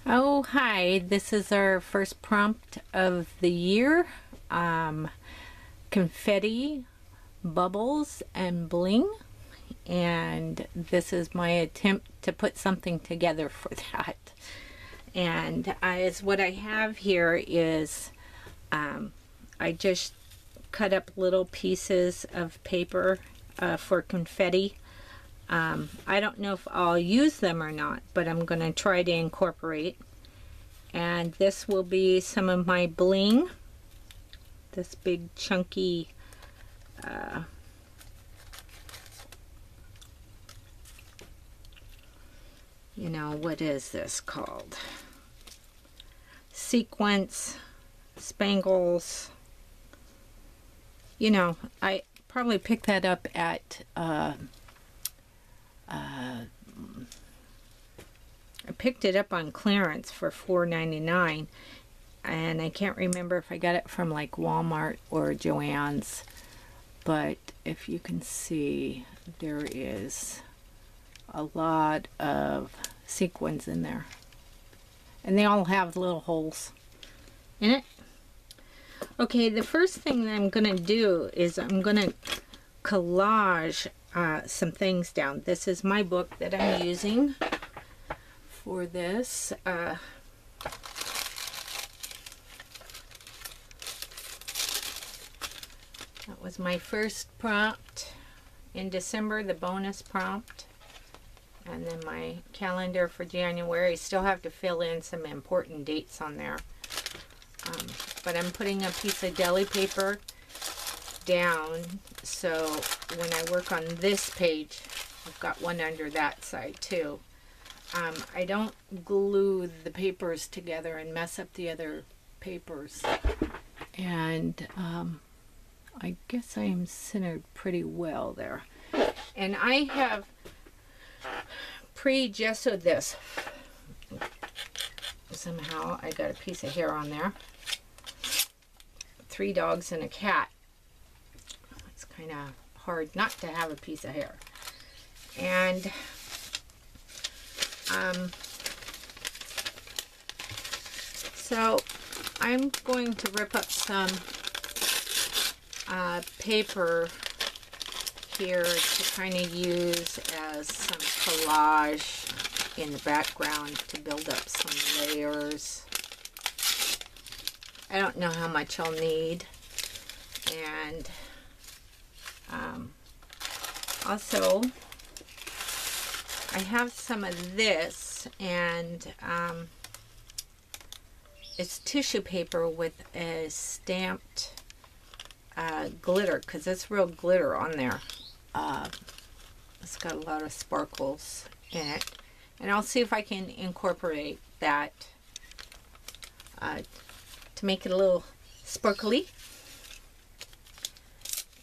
Oh, hi. This is our first prompt of the year. Confetti, bubbles, and bling. And this is my attempt to put something together for that. And what I have here is I just cut up little pieces of paper for confetti. I don't know if I'll use them or not, but I'm going to try to incorporate. And this will be some of my bling. This big chunky you know, what is this called? Sequins, spangles. You know, I probably picked that up at I picked it up on clearance for $4.99, and I can't remember if I got it from like Walmart or Joann's, but if you can see, there is a lot of sequins in there, and they all have little holes in it. Okay, the first thing that I'm gonna do is I'm gonna collage some things down. This is my book that I'm using for this. That was my first prompt in December, the bonus prompt, and then my calendar for January. Still have to fill in some important dates on there, but I'm putting a piece of deli paper down, so when I work on this page, I've got one under that side too. I don't glue the papers together and mess up the other papers, and I guess I am centered pretty well there. And I have pre-gessoed this. Somehow I got a piece of hair on there. 3 dogs and a cat. It's kind of hard not to have a piece of hair. And so I'm going to rip up some paper here to kind of use as some collage in the background to build up some layers. I don't know how much I'll need. And also I have some of this, and it's tissue paper with a stamped glitter, because it's real glitter on there. It's got a lot of sparkles in it, and I'll see if I can incorporate that to make it a little sparkly.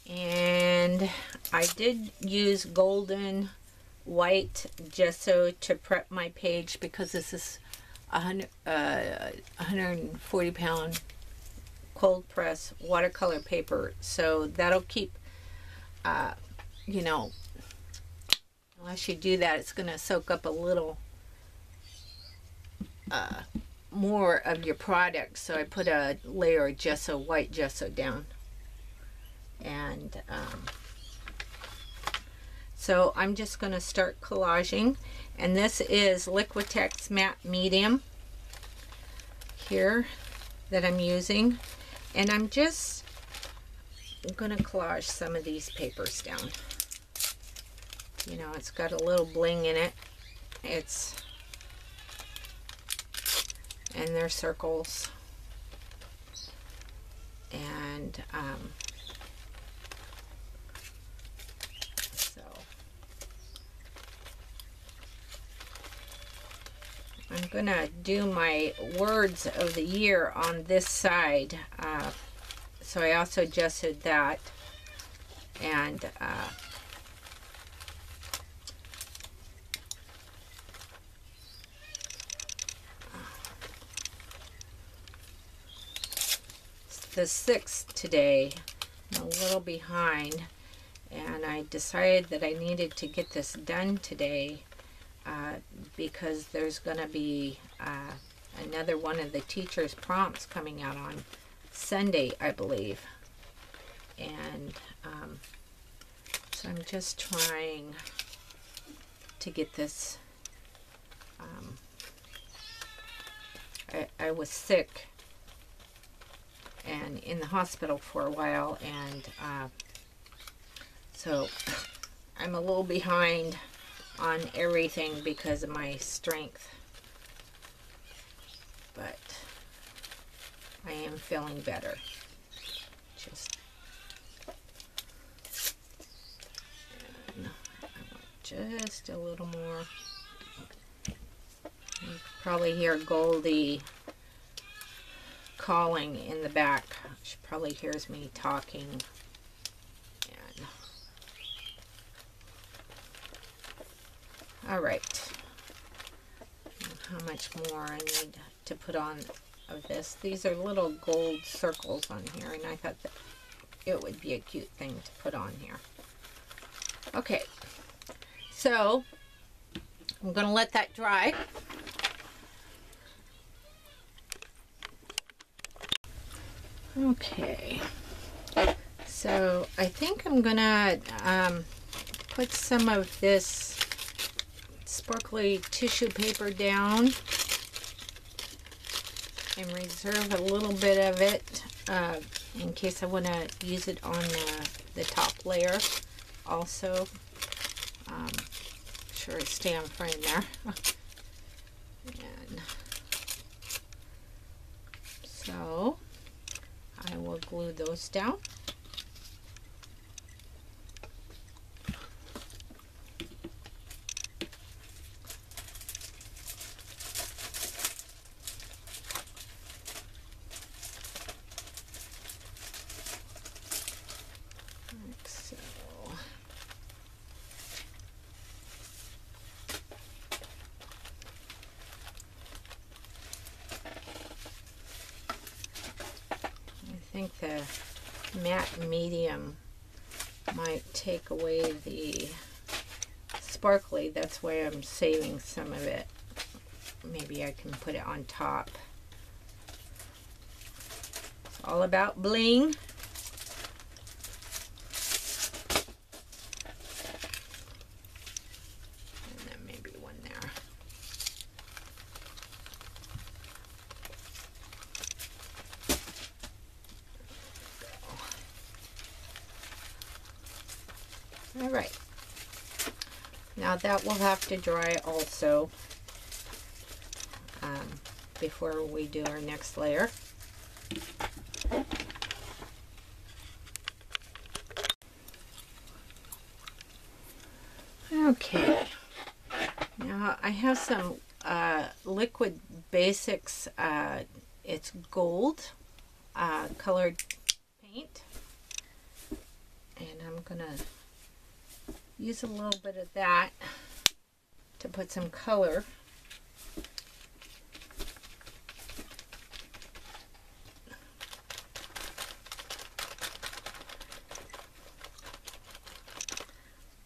And I did use golden white gesso to prep my page, because this is 140 pound cold press watercolor paper, so that'll keep you know, unless you do that, it's going to soak up a little more of your product. So I put a layer of gesso, white gesso down. And so I'm just going to start collaging, and this is Liquitex Matte Medium here that I'm using, and I'm just going to collage some of these papers down. You know, it's got a little bling in it. And they're circles, and I'm gonna do my words of the year on this side, so I also gessoed that, and it's the 6th today. I'm a little behind, and I decided that I needed to get this done today. because there's going to be another one of the teachers' prompts coming out on Sunday, I believe. And so I'm just trying to get this. I was sick and in the hospital for a while, and so I'm a little behind on everything because of my strength, but I am feeling better. Just a little more. You probably hear Goldie calling in the back. She probably hears me talking. And all right. How much more I need to put on of this? These are little gold circles on here, and I thought that it would be a cute thing to put on here. Okay, so I'm going to let that dry. Okay, so I think I'm going to put some of this sparkly tissue paper down and reserve a little bit of it in case I want to use it on the top layer also. Sure it's stay on frame there. And so I will glue those down. I think the matte medium might take away the sparkly. That's why I'm saving some of it. Maybe I can put it on top. It's all about bling. And then maybe one there. All right, now that will have to dry also before we do our next layer. Okay, now I have some liquid basics. It's gold colored paint, and I'm gonna use a little bit of that to put some color.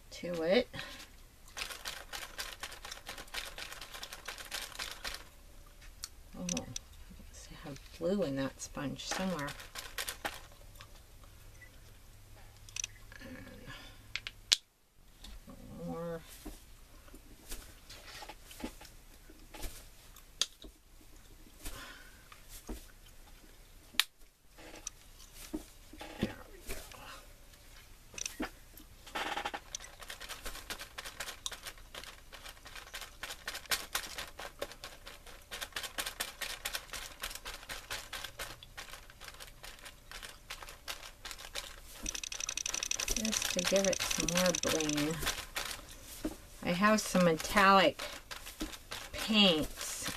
To it. Oh, I have blue in that sponge somewhere. More. There we go. Just to give it some more bling. I have some metallic paints.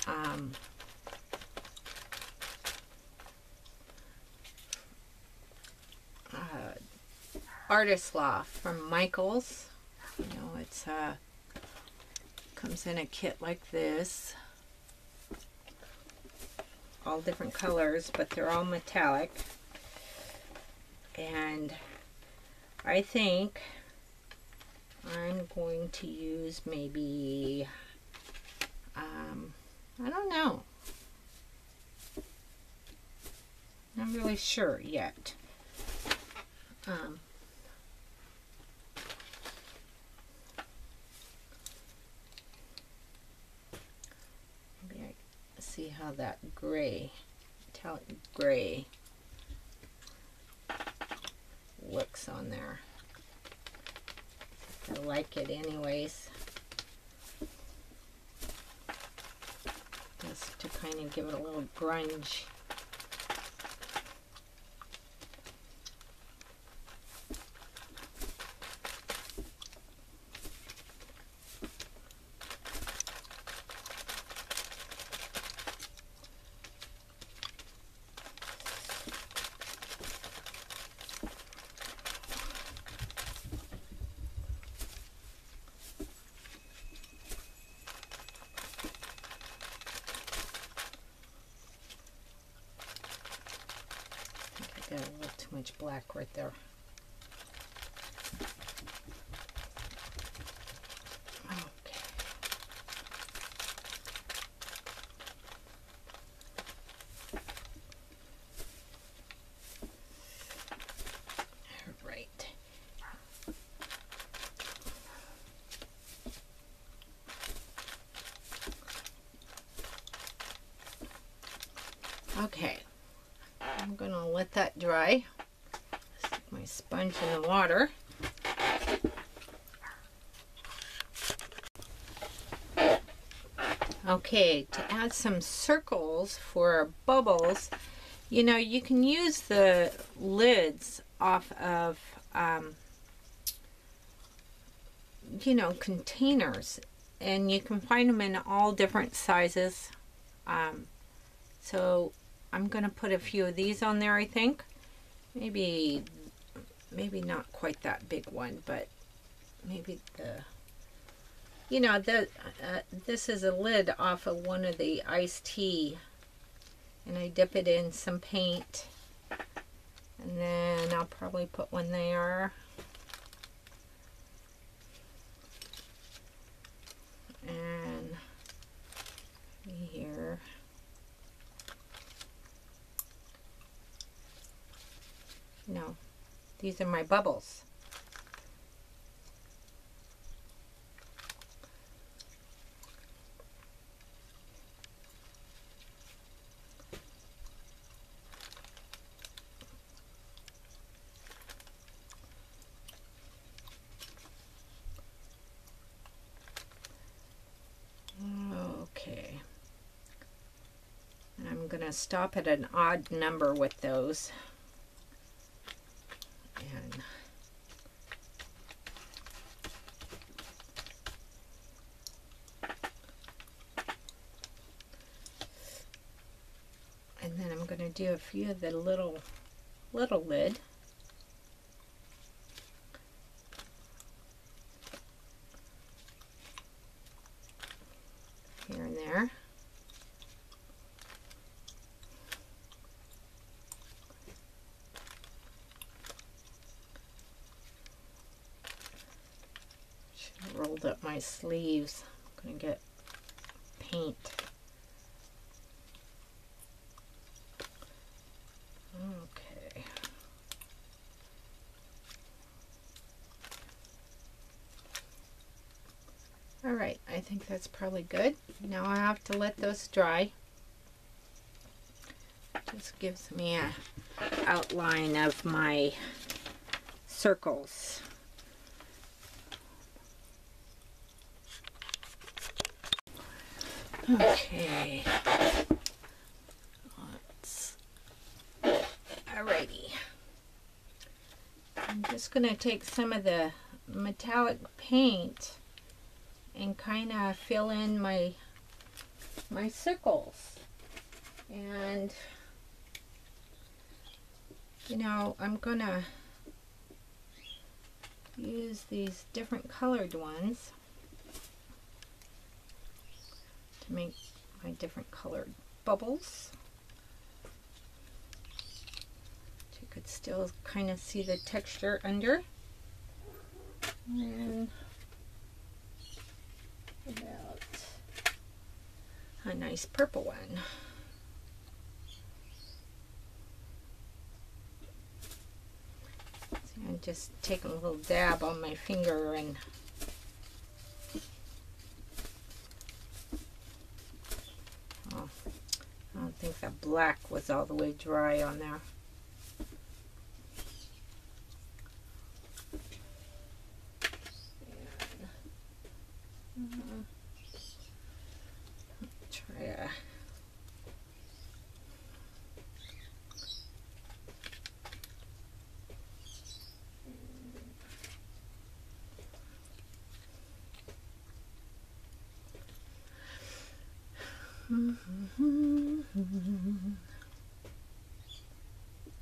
Artist Loft from Michaels. You know, it's comes in a kit like this. All different colors, but they're all metallic. And I think I'm going to use maybe don't know. Not really sure yet. Maybe I see how that gray, metallic gray, looks on there. I like it anyways. Just to kind of give it a little grunge. Got a little too much black right there. Okay. All right. Okay. I'm going to let that dry. Stick my sponge in the water. Okay, to add some circles for our bubbles, you know, you can use the lids off of, you know, containers, and you can find them in all different sizes. So I'm going to put a few of these on there, I think. Maybe not quite that big one, but maybe the, you know, this is a lid off of one of the iced tea, and I dip it in some paint, and then I'll probably put one there. And here. No, these are my bubbles. Okay. And I'm going to stop at an odd number with those. And then I'm going to do a few of the little lid. Here and there. Should have rolled up my sleeves. I'm going to get paint. Okay. All right, I think that's probably good. Now I have to let those dry. Just gives me an outline of my circles. Okay. Alrighty. I'm just going to take some of the metallic paint and kind of fill in my circles. And you know, I'm going to use these different colored ones to make my different colored bubbles. You could still kind of see the texture under. And about a nice purple one. So I'm just taking a little dab on my finger, and oh, I don't think that black was all the way dry on there. Try to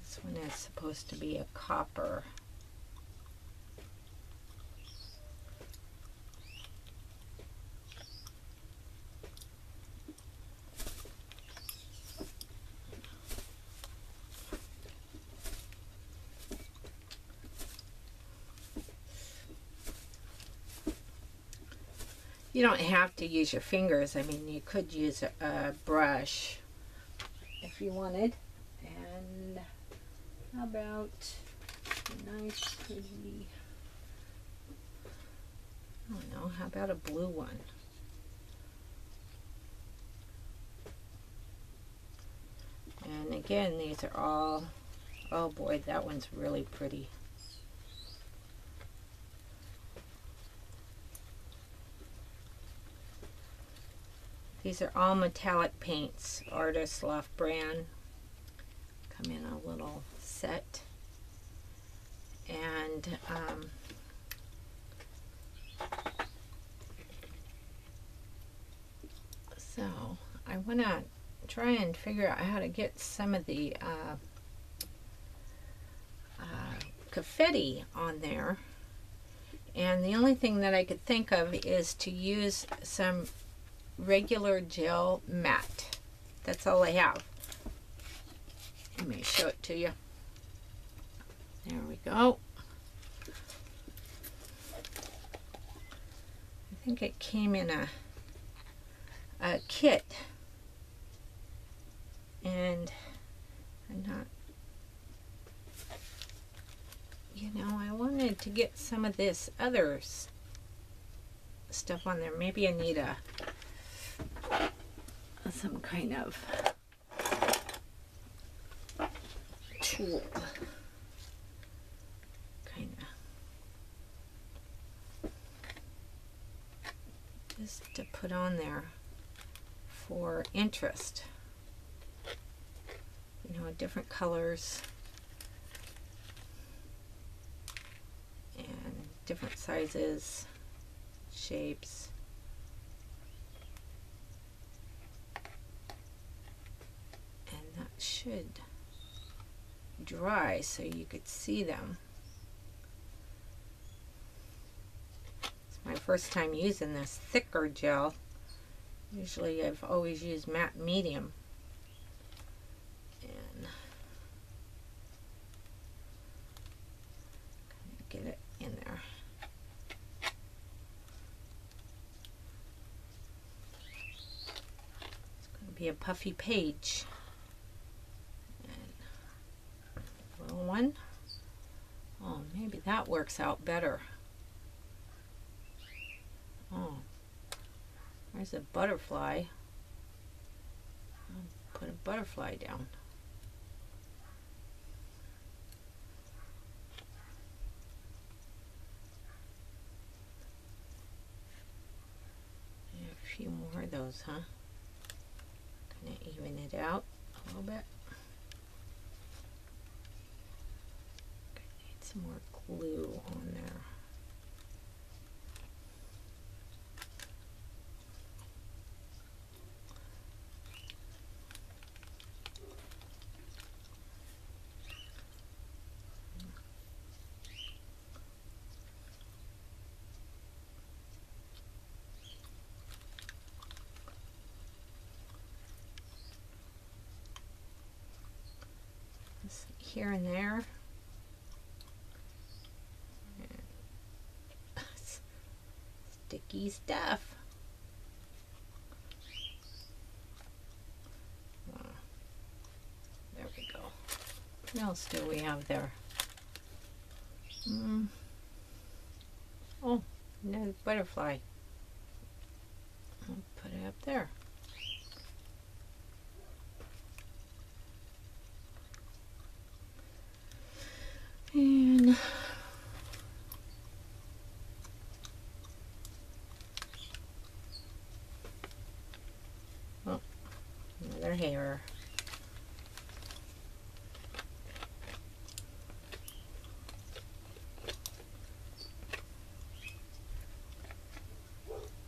this one is supposed to be a copper. You don't have to use your fingers. I mean, you could use a brush if you wanted. And how about a nice, pretty, I don't know, how about a blue one? And again, these are all, oh boy, that one's really pretty. These are all metallic paints, Artist Loft brand. Come in a little set. And so I want to try and figure out how to get some of the confetti on there. And the only thing that I could think of is to use some regular gel matte. That's all I have. Let me show it to you. There we go. I think it came in a kit, and I'm not, you know, I wanted to get some of this other stuff on there. Maybe I need some kind of tool, kind of, just to put on there for interest. You know, different colors and different sizes, shapes. Should dry so you could see them. It's my first time using this thicker gel. Usually I've always used matte medium. And get it in there. It's going to be a puffy page. One. Oh, maybe that works out better. Oh, there's a butterfly. I'll put a butterfly down. Yeah, a few more of those, huh? Kind of even it out a little bit. More glue on there. Just here and there. Sticky stuff. What else do we have there? Oh, no butterfly. I'll put it up there. And oh, another hair.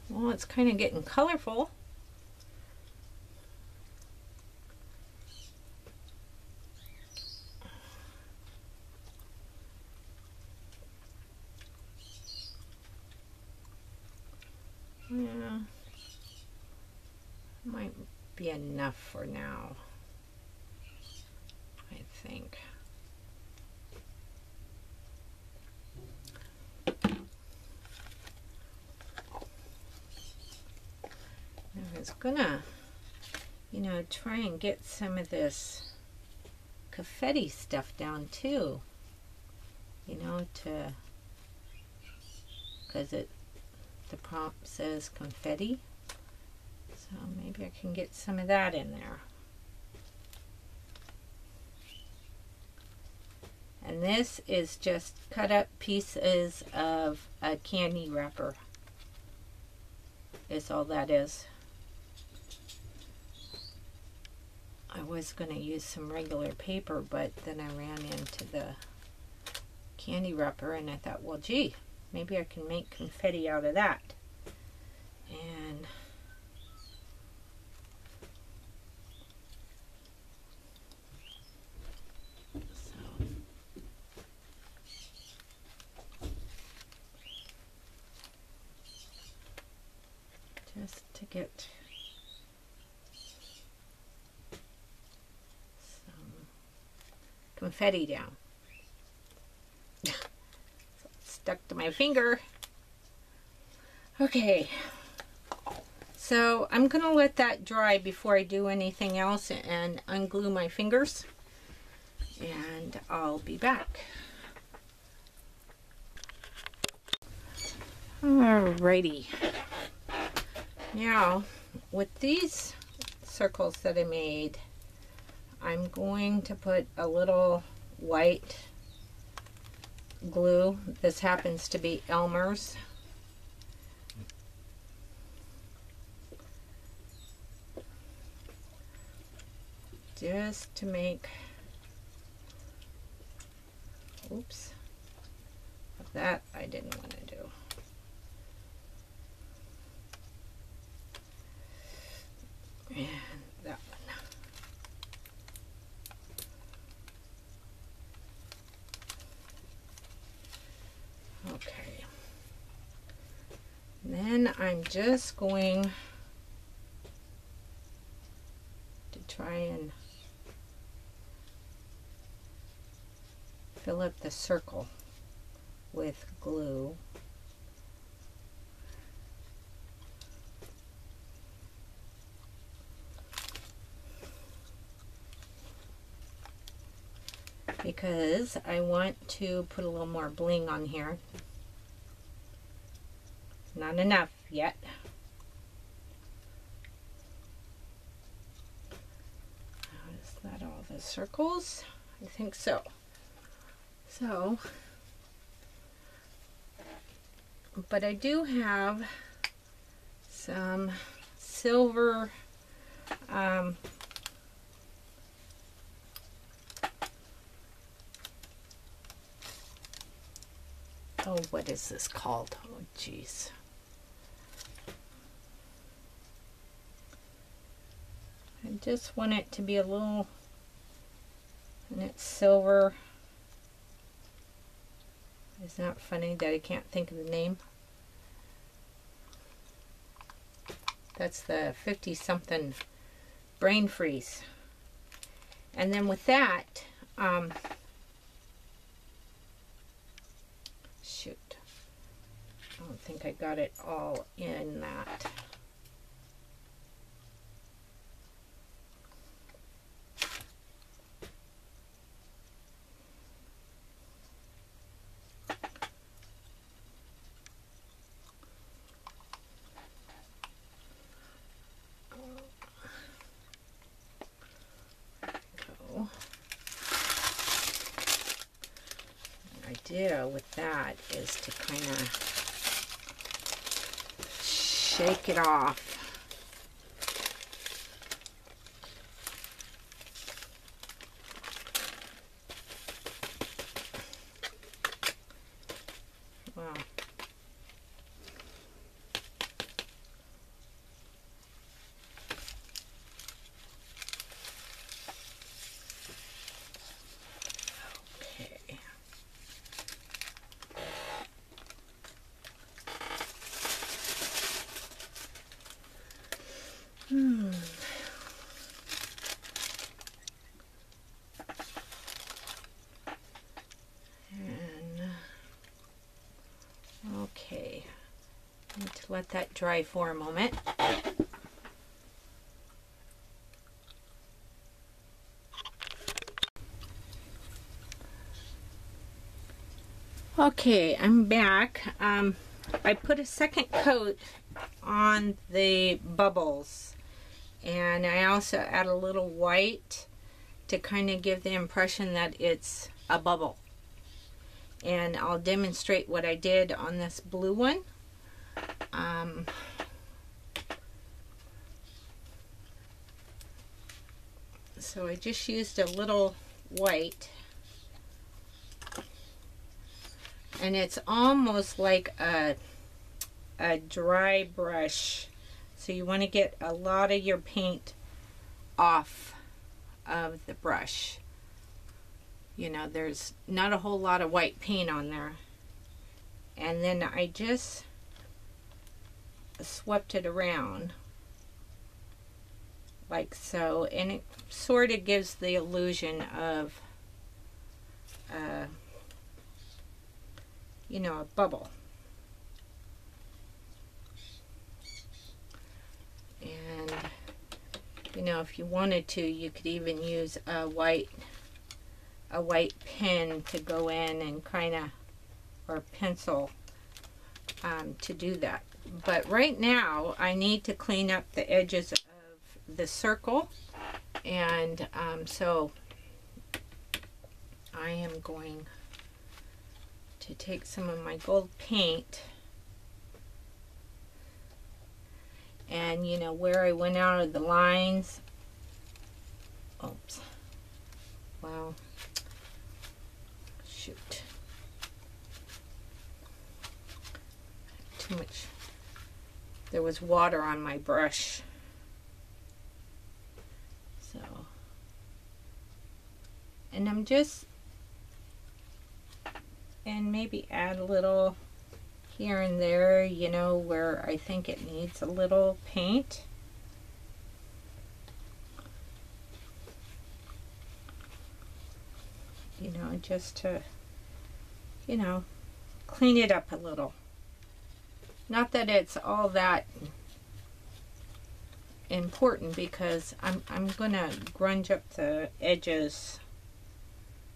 Well, it's kind of getting colorful. Yeah, might be enough for now, I think. I was gonna, try and get some of this confetti stuff down too, because the prompt says confetti, so maybe I can get some of that in there. And this is just cut up pieces of a candy wrapper, is all that is. I was going to use some regular paper, but then I ran into the candy wrapper and I thought, well, gee, maybe I can make confetti out of that. And so just to get confetti down. So it's stuck to my finger. Okay, so I'm gonna let that dry before I do anything else and unglue my fingers, and I'll be back. Alrighty, now with these circles that I made, I'm going to put a little white glue. This happens to be Elmer's. Just to make, oops, that I didn't want to do. And that one. Okay. And then I'm just going to try and fill up the circle with glue. Because I want to put a little more bling on here. Not enough yet. Is that all the circles? I think so. So, but I do have some silver oh, what is this called? Oh, geez. I just want it to be a little, and it's silver. Isn't that funny that I can't think of the name? That's the 50-something brain freeze. And then with that, shoot, I don't think I got it all in that. idea with that is to kind of shake it off. Wow. And okay, need to let that dry for a moment. Okay, I'm back. I put a second coat on the bubbles, and I also add a little white to kind of give the impression that it's a bubble. And I'll demonstrate what I did on this blue one. So I just used a little white, and it's almost like a dry brush, so you want to get a lot of your paint off of the brush. You know, there's not a whole lot of white paint on there. And then I just swept it around like so, and it sort of gives the illusion of you know, a bubble. And you know, if you wanted to, you could even use a white pen to go in and kind of, or a pencil to do that. But right now I need to clean up the edges of the circle, and so I am going to take some of my gold paint, and you know, where I went out of the lines, oops, wow, shoot, too much, there was water on my brush, so, and I'm just, and maybe add a little here and there, you know, where I think it needs a little paint. You know, just to, you know, clean it up a little. Not that it's all that important, because I'm gonna grunge up the edges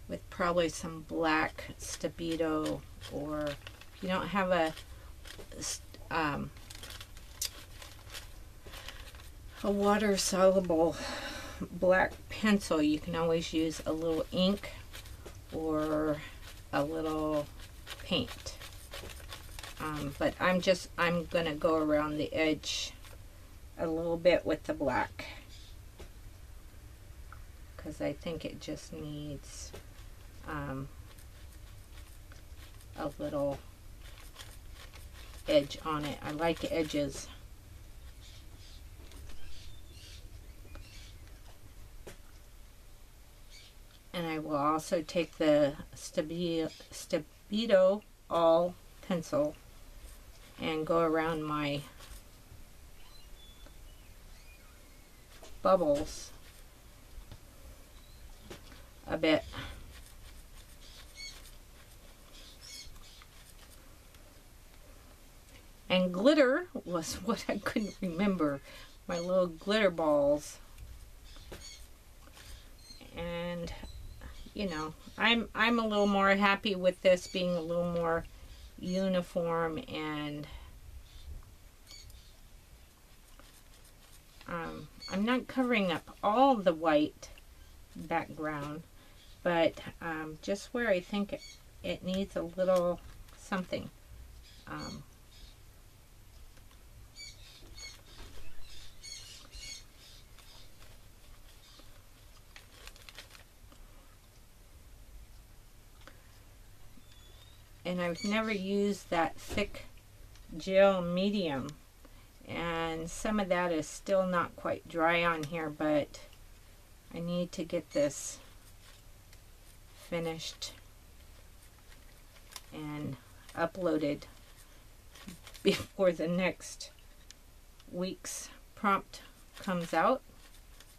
with probably some black Stabilo, or if you don't have a water soluble black pencil, you can always use a little ink or a little paint. But I'm gonna go around the edge a little bit with the black, because I think it just needs a little edge on it. I like edges. And I will also take the Stabilo all pencil and go around my bubbles a bit. And glitter was what I couldn't remember. My little glitter balls. And you know, I'm a little more happy with this being a little more uniform, and I'm not covering up all the white background, but just where I think it needs a little something. And I've never used that thick gel medium, and some of that is still not quite dry on here, but I need to get this finished and uploaded before the next week's prompt comes out,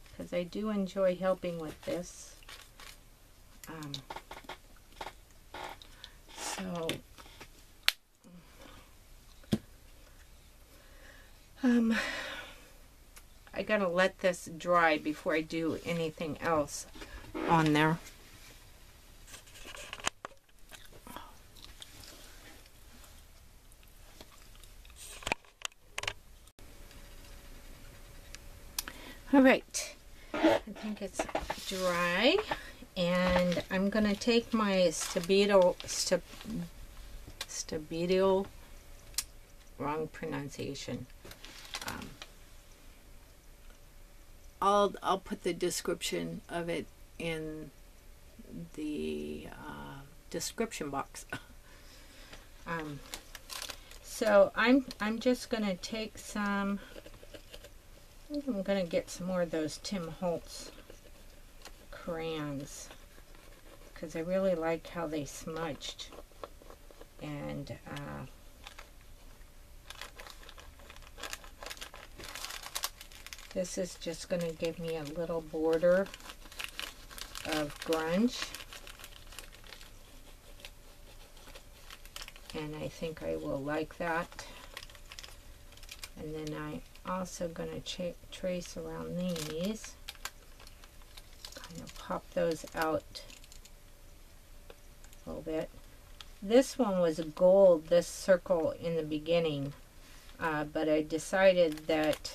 because I do enjoy helping with this. So I gotta let this dry before I do anything else on there. All right, I think it's dry, and I'm gonna take my Stabilo, wrong pronunciation. I'll put the description of it in the description box. So I'm just gonna take some. I'm gonna get some more of those Tim Holtz crayons, because I really like how they smudged, and this is just going to give me a little border of grunge, and I think I will like that. And then I'm also going to trace around these, kind of pop those out a little bit. This one was gold, this circle in the beginning, but I decided that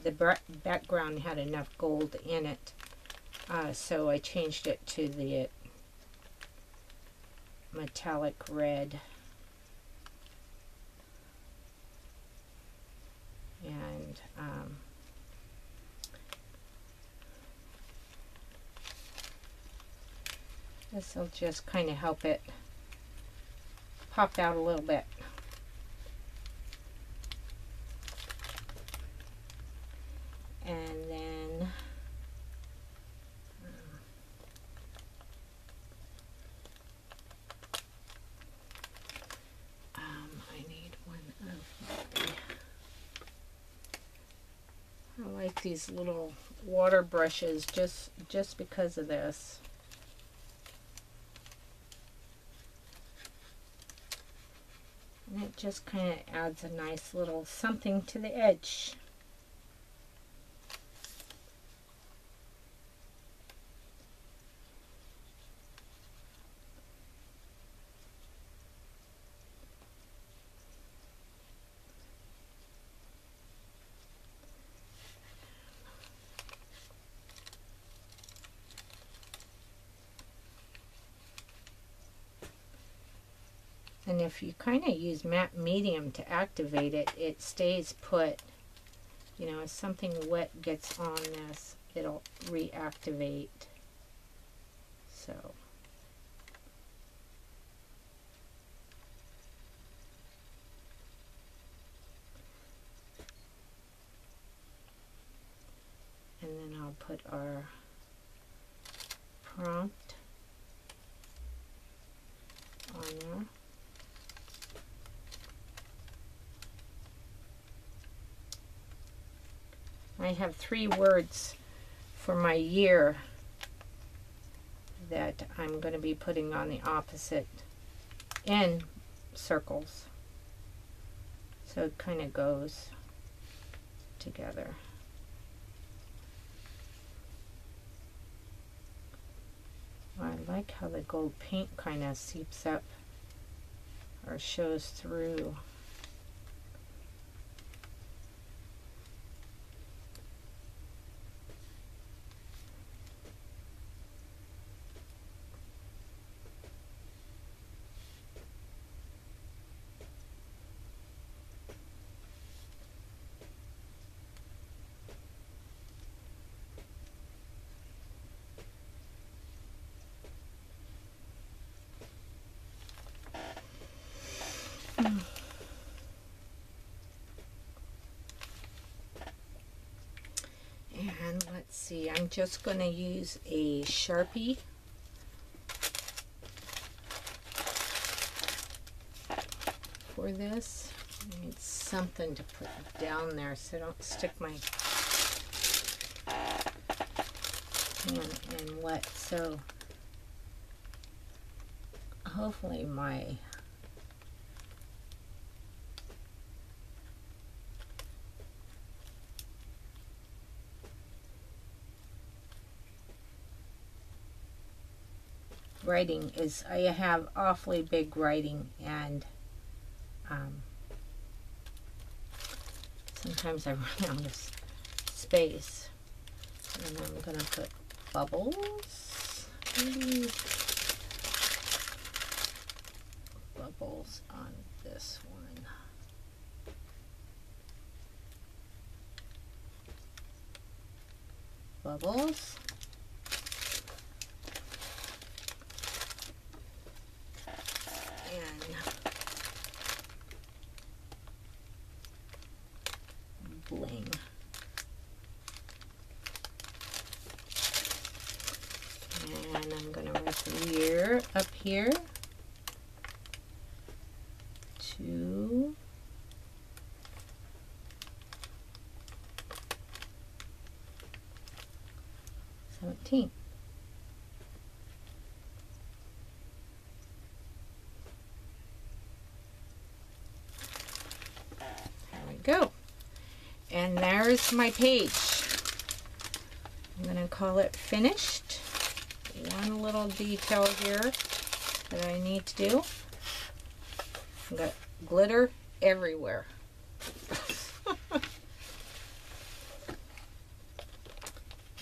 the background had enough gold in it, so I changed it to the metallic red. And this will just kind of help it pop out a little bit. And then I need one of my, I like these little water brushes just because of this. And it just kind of adds a nice little something to the edge. And if you kind of use matte medium to activate it, it stays put. You know, if something wet gets on this, it'll reactivate. So. And then I'll put our prompt on there. I have 3 words for my year that I'm going to be putting on the opposite in circles. So it kind of goes together. I like how the gold paint kind of seeps up or shows through. See, I'm just going to use a Sharpie for this. I need something to put down there so I don't stick my hand in wet. So hopefully my writing is, I have awfully big writing, and sometimes I run out of space. And I'm going to put bubbles, maybe bubbles on this one. Bubbles. Bling. And I'm going to write the year up here. 2/17. There we go. And there's my page. I'm going to call it finished. One little detail here that I need to do. I've got glitter everywhere.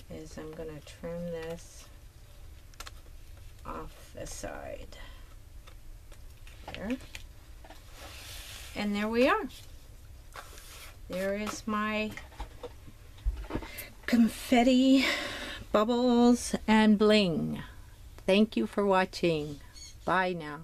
Is I'm going to trim this off the side. There. And there we are. There is my confetti, bubbles, and bling. Thank you for watching. Bye now.